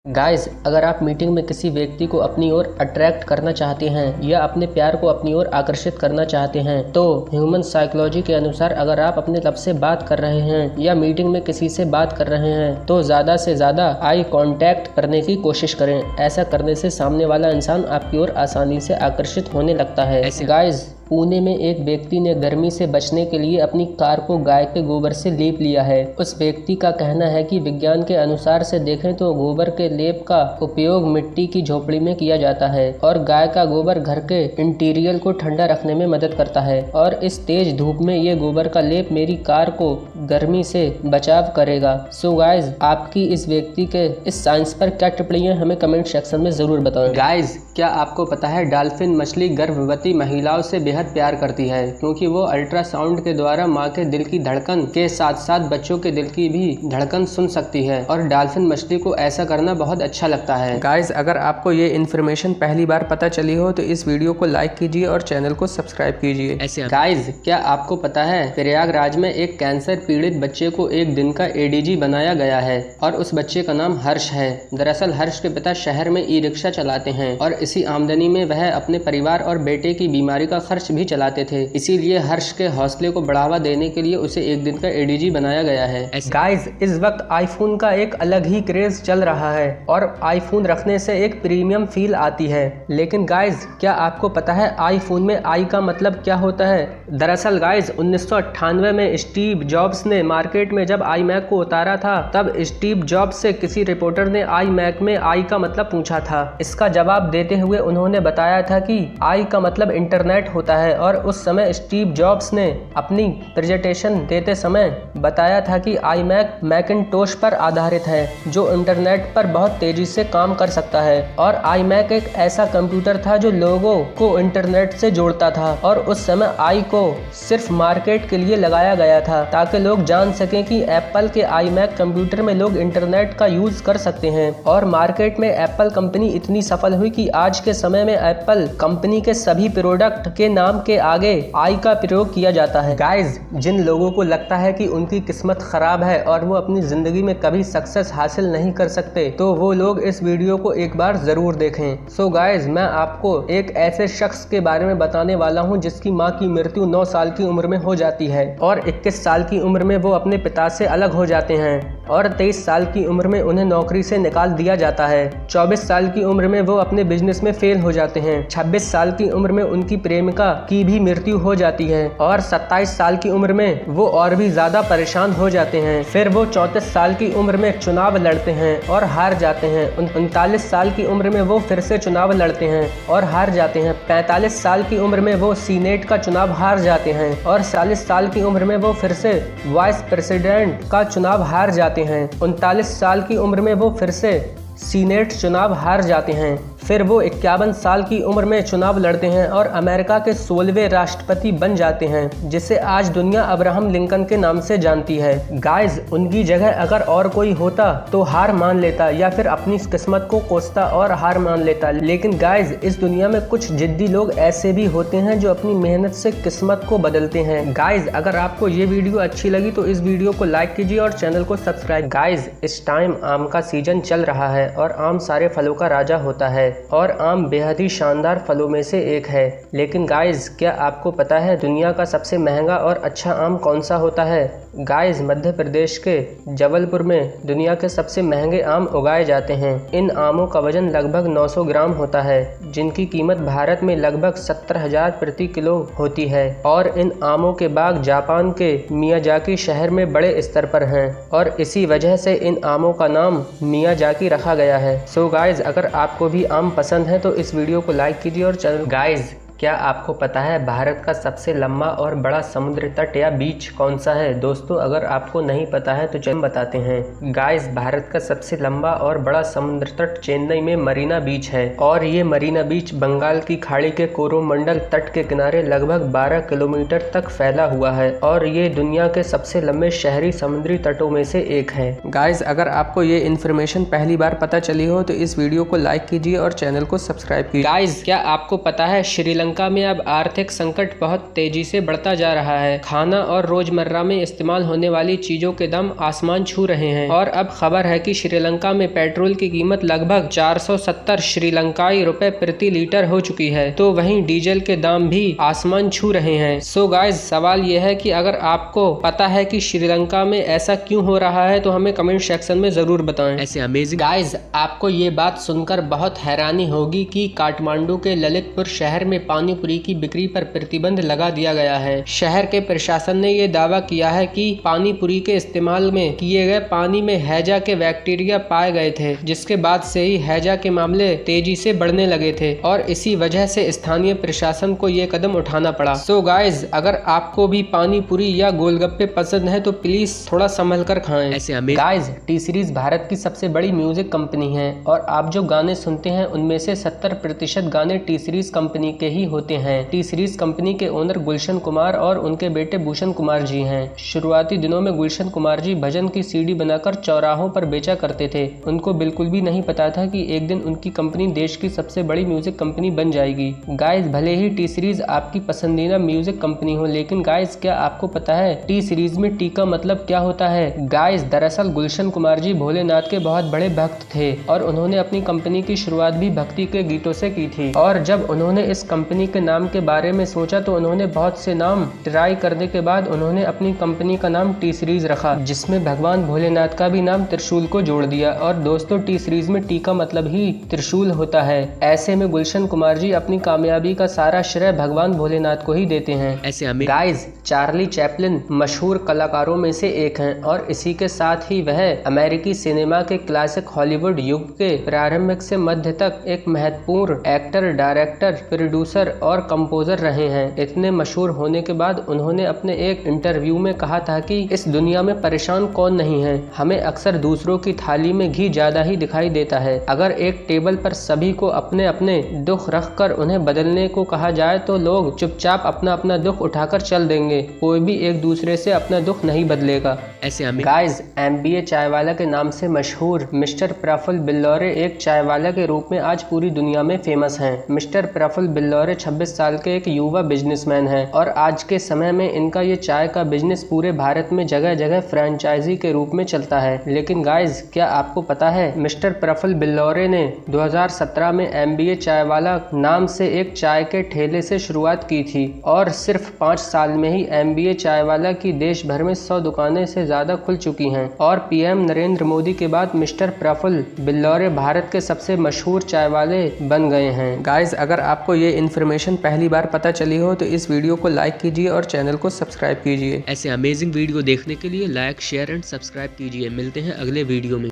Guys, अगर आप meeting में किसी व्यक्ति को अपनी ओर अट्रैक्ट करना चाहते हैं या अपने प्यार को अपनी ओर आकर्षित करना चाहते हैं तो ह्यूमन साइकोलॉजी के अनुसार अगर आप अपने लब से बात कर रहे हैं या मीटिंग में किसी से बात कर रहे हैं तो ज़्यादा से ज़्यादा आई कांटेक्ट करने की कोशिश करें। ऐसा करने से सामने वाला इंसान आपकी ओर आसानी से आकर्षित होने लगता है। गाइस, पुणे में एक व्यक्ति ने गर्मी से बचने के लिए अपनी कार को गाय के गोबर से लेप लिया है। उस व्यक्ति का कहना है कि विज्ञान के अनुसार से देखें तो गोबर के लेप का उपयोग मिट्टी की झोपड़ी में किया जाता है और गाय का गोबर घर के इंटीरियर को ठंडा रखने में मदद करता है और इस तेज धूप में ये गोबर का लेप मेरी कार को गर्मी से बचाव करेगा। सो गाइज, आपकी इस व्यक्ति के इस साइंस पर क्या टिप्पणी है हमें कमेंट सेक्शन में जरूर बताएं। गाइज, क्या आपको पता है डॉल्फिन मछली गर्भवती महिलाओं से बेहद प्यार करती है क्योंकि वो अल्ट्रासाउंड के द्वारा माँ के दिल की धड़कन के साथ साथ बच्चों के दिल की भी धड़कन सुन सकती है और डॉल्फिन मछली को ऐसा करना बहुत अच्छा लगता है। गाइज, अगर आपको ये इन्फॉर्मेशन पहली बार पता चली हो तो इस वीडियो को लाइक कीजिए और चैनल को सब्सक्राइब कीजिए। गाइज, क्या आपको पता है प्रयागराज में एक कैंसर पीड़ित बच्चे को एक दिन का एडीजी बनाया गया है और उस बच्चे का नाम हर्ष है। दरअसल हर्ष के पिता शहर में ई रिक्शा चलाते हैं और इसी आमदनी में वह अपने परिवार और बेटे की बीमारी का खर्च भी चलाते थे। इसीलिए हर्ष के हौसले को बढ़ावा देने के लिए उसे एक दिन का एडीजी बनाया गया है। गाइस, इस वक्त आईफोन का एक अलग ही क्रेज चल रहा है और आईफोन रखने से एक प्रीमियम फील आती है। लेकिन गाइस, क्या आपको पता है आईफोन में आई का मतलब क्या होता है? दरअसल गाइस, 1998 में स्टीव जॉब्स ने मार्केट में जब आई मैक को उतारा था तब स्टीव जॉब्स से किसी रिपोर्टर ने आई मैक में आई का मतलब पूछा था। इसका जवाब देते हुए उन्होंने बताया था कि आई का मतलब इंटरनेट होता है और उस समय स्टीव जॉब्स ने अपनी प्रेजेंटेशन देते समय बताया था कि आई मैक मैकिंटोश पर आधारित है जो इंटरनेट पर बहुत तेजी से काम कर सकता है और आई मैक एक ऐसा कंप्यूटर था जो लोगों को इंटरनेट से जोड़ता था और उस समय आई को सिर्फ मार्केट के लिए लगाया गया था ताकि लोग जान सकें कि एप्पल के आई मैक कंप्यूटर में लोग इंटरनेट का यूज कर सकते हैं। और मार्केट में एप्पल कंपनी इतनी सफल हुई कि आज के समय में एप्पल कंपनी के सभी प्रोडक्ट के नाम के आगे आई का प्रयोग किया जाता है। गाइज, जिन लोगों को लगता है कि उनकी किस्मत खराब है और वो अपनी जिंदगी में कभी सक्सेस हासिल नहीं कर सकते तो वो लोग इस वीडियो को एक बार जरूर देखें। सो गाइज, मैं आपको एक ऐसे शख्स के बारे में बताने वाला हूँ जिसकी माँ की मृत्यु 9 साल की उम्र में हो जाती है और 21 साल की उम्र में वो अपने पिता से अलग हो जाते हैं और 23 साल की उम्र में उन्हें नौकरी से निकाल दिया जाता है। 24 साल की उम्र में वो अपने बिजनेस में फेल हो जाते हैं। 26 साल की उम्र में उनकी प्रेमिका की भी मृत्यु हो जाती है और 27 साल की उम्र में वो और भी ज्यादा परेशान हो जाते हैं। फिर वो 34 साल की उम्र में चुनाव लड़ते हैं और हार जाते हैं। 39 साल की उम्र में वो फिर से चुनाव लड़ते हैं और हार जाते हैं। 45 साल की उम्र में वो सीनेट का चुनाव हार जाते हैं और 40 साल की उम्र में वो फिर से वाइस प्रेसिडेंट का चुनाव हार जाते हैं। 39 साल की उम्र में वो फिर से सीनेट चुनाव हार जाते हैं। फिर वो 51 साल की उम्र में चुनाव लड़ते हैं और अमेरिका के 16वें राष्ट्रपति बन जाते हैं जिसे आज दुनिया अब्राहम लिंकन के नाम से जानती है। गाइज, उनकी जगह अगर और कोई होता तो हार मान लेता या फिर अपनी किस्मत को कोसता और हार मान लेता। लेकिन गाइज, इस दुनिया में कुछ जिद्दी लोग ऐसे भी होते हैं जो अपनी मेहनत से किस्मत को बदलते हैं। गाइज, अगर आपको ये वीडियो अच्छी लगी तो इस वीडियो को लाइक कीजिए और चैनल को सब्सक्राइब। गाइज, इस टाइम आम का सीजन चल रहा है और आम सारे फलों का राजा होता है और आम बेहद ही शानदार फलों में से एक है। लेकिन गाइज, क्या आपको पता है दुनिया का सबसे महंगा और अच्छा आम कौन सा होता है? गाइज, मध्य प्रदेश के जबलपुर में दुनिया के सबसे महंगे आम उगाए जाते हैं। इन आमों का वजन लगभग 900 ग्राम होता है जिनकी कीमत भारत में लगभग 70,000 प्रति किलो होती है और इन आमों के बाग जापान के मियाजाकी शहर में बड़े स्तर पर हैं और इसी वजह से इन आमों का नाम मियाजाकी रखा गया है। सो गाइज, अगर आपको भी आम पसंद है तो इस वीडियो को लाइक कीजिए और चैनल। गाइज, क्या आपको पता है भारत का सबसे लंबा और बड़ा समुद्र तट या बीच कौन सा है? दोस्तों, अगर आपको नहीं पता है तो चलिए बताते हैं। गाइस, भारत का सबसे लंबा और बड़ा समुद्र तट चेन्नई में मरीना बीच है और ये मरीना बीच बंगाल की खाड़ी के कोरोमंडल तट के किनारे लगभग 12 किलोमीटर तक फैला हुआ है और ये दुनिया के सबसे लंबे शहरी समुद्री तटों में से एक है। गाइस, अगर आपको ये इन्फॉर्मेशन पहली बार पता चली हो तो इस वीडियो को लाइक कीजिए और चैनल को सब्सक्राइब कीजिए। गाइस, क्या आपको पता है श्रीलंका श्रीलंका में अब आर्थिक संकट बहुत तेजी से बढ़ता जा रहा है। खाना और रोजमर्रा में इस्तेमाल होने वाली चीजों के दाम आसमान छू रहे हैं और अब खबर है कि श्रीलंका में पेट्रोल की कीमत लगभग 470 श्रीलंकाई रुपए प्रति लीटर हो चुकी है, तो वहीं डीजल के दाम भी आसमान छू रहे हैं। सो गाइस, सवाल यह है कि अगर आपको पता है कि श्रीलंका में ऐसा क्यों हो रहा है तो हमें कमेंट सेक्शन में जरूर बताएं। ऐसे अमेजिंग गाइस, आपको ये बात सुनकर बहुत हैरानी होगी कि काठमांडू के ललितपुर शहर में पानी पूरी की बिक्री पर प्रतिबंध लगा दिया गया है। शहर के प्रशासन ने ये दावा किया है कि पानी पूरी के इस्तेमाल में किए गए पानी में हैजा के बैक्टीरिया पाए गए थे, जिसके बाद से ही हैजा के मामले तेजी से बढ़ने लगे थे और इसी वजह से स्थानीय प्रशासन को ये कदम उठाना पड़ा। सो गाइस, अगर आपको भी पानी पूरी या गोलगप्पे पसंद है तो प्लीज थोड़ा संभल कर खाएं। ऐसे गाइस, टी सीरीज भारत की सबसे बड़ी म्यूजिक कंपनी है और आप जो गाने सुनते हैं उनमें से 70% गाने टी सीरीज कंपनी के ही होते हैं। टी सीरीज कंपनी के ओनर गुलशन कुमार और उनके बेटे भूषण कुमार जी हैं। शुरुआती दिनों में गुलशन कुमार जी भजन की सीडी बनाकर चौराहों पर बेचा करते थे। उनको बिल्कुल भी नहीं पता था कि एक दिन उनकी कंपनी देश की सबसे बड़ी म्यूजिक कंपनी बन जाएगी। गाइस, भले ही टी सीरीज आपकी पसंदीदा म्यूजिक कंपनी हो, लेकिन गाइस, क्या आपको पता है टी सीरीज में टी का मतलब क्या होता है? गाइस, दरअसल गुलशन कुमार जी भोलेनाथ के बहुत बड़े भक्त थे और उन्होंने अपनी कंपनी की शुरुआत भी भक्ति के गीतों से की थी। और जब उन्होंने इस कंपनी के नाम के बारे में सोचा तो उन्होंने बहुत से नाम ट्राई करने के बाद उन्होंने अपनी कंपनी का नाम टी सीरीज रखा, जिसमें भगवान भोलेनाथ का भी नाम त्रिशूल को जोड़ दिया। और दोस्तों, टी सीरीज में टी का मतलब ही त्रिशूल होता है। ऐसे में गुलशन कुमार जी अपनी कामयाबी का सारा श्रेय भगवान भोलेनाथ को ही देते हैं। ऐसे गाइस, चार्ली चैपलिन मशहूर कलाकारों में से एक हैं और इसी के साथ ही वह अमेरिकी सिनेमा के क्लासिक हॉलीवुड युग के प्रारंभिक से मध्य तक एक महत्वपूर्ण एक्टर, डायरेक्टर, प्रोड्यूसर और कंपोजर रहे हैं। इतने मशहूर होने के बाद उन्होंने अपने एक इंटरव्यू में कहा था कि इस दुनिया में परेशान कौन नहीं है, हमें अक्सर दूसरों की थाली में घी ज्यादा ही दिखाई देता है। अगर एक टेबल पर सभी को अपने अपने दुख रखकर उन्हें बदलने को कहा जाए तो लोग चुपचाप अपना अपना दुख उठाकर चल देंगे, कोई भी एक दूसरे से अपना दुख नहीं बदलेगा। ऐसे गाइस, MBA चायवाला के नाम से मशहूर मिस्टर प्रफुल्ल बिल्लौरे एक चायवाला के रूप में आज पूरी दुनिया में फेमस हैं। मिस्टर प्रफुल्ल बिल्लौरे 26 साल के एक युवा बिजनेसमैन हैं और आज के समय में इनका ये चाय का बिजनेस पूरे भारत में जगह जगह फ्रेंचाइजी के रूप में चलता है। लेकिन गाइस, क्या आपको पता है मिस्टर प्रफुल्ल बिल्लौरे ने 2017 में MBA चायवाला नाम से एक चाय के ठेले से शुरुआत की थी और सिर्फ 5 साल में ही MBA चायवाला की देश भर में 100 दुकानें से ज्यादा खुल चुकी हैं और PM नरेंद्र मोदी के बाद मिस्टर प्रफुल्ल बिल्लौरे भारत के सबसे मशहूर चाय वाले बन गए हैं। गाइस, अगर आपको ये इन्फॉर्मेशन पहली बार पता चली हो तो इस वीडियो को लाइक कीजिए और चैनल को सब्सक्राइब कीजिए। ऐसे अमेजिंग वीडियो देखने के लिए लाइक, शेयर एंड सब्सक्राइब कीजिए। मिलते हैं अगले वीडियो में।